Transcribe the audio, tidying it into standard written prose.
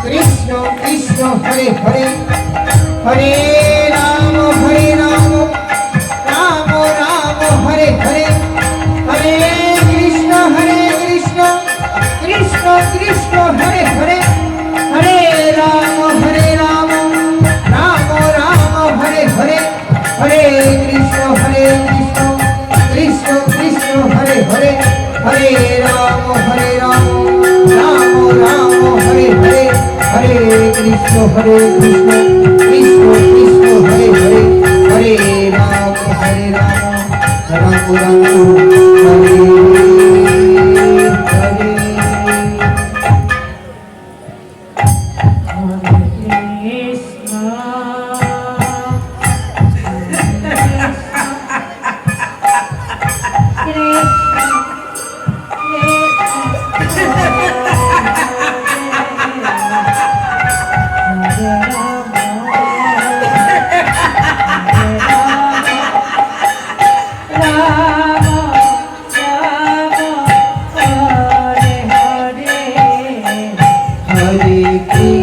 Krishna Krishna Hare Hare Hare Ram Ram Ram Hare Hare Hare Krishna Krishna Krishna Hare Hare Hare Ram Ram Ram Hare Hare Hare Krishna Krishna Krishna Hare Hare Hare Ram Ram Ram Hare Hare Hare Krishna Krishna Krishna Hare Hare Hare Ram Ram Ram Hare Hare Krishna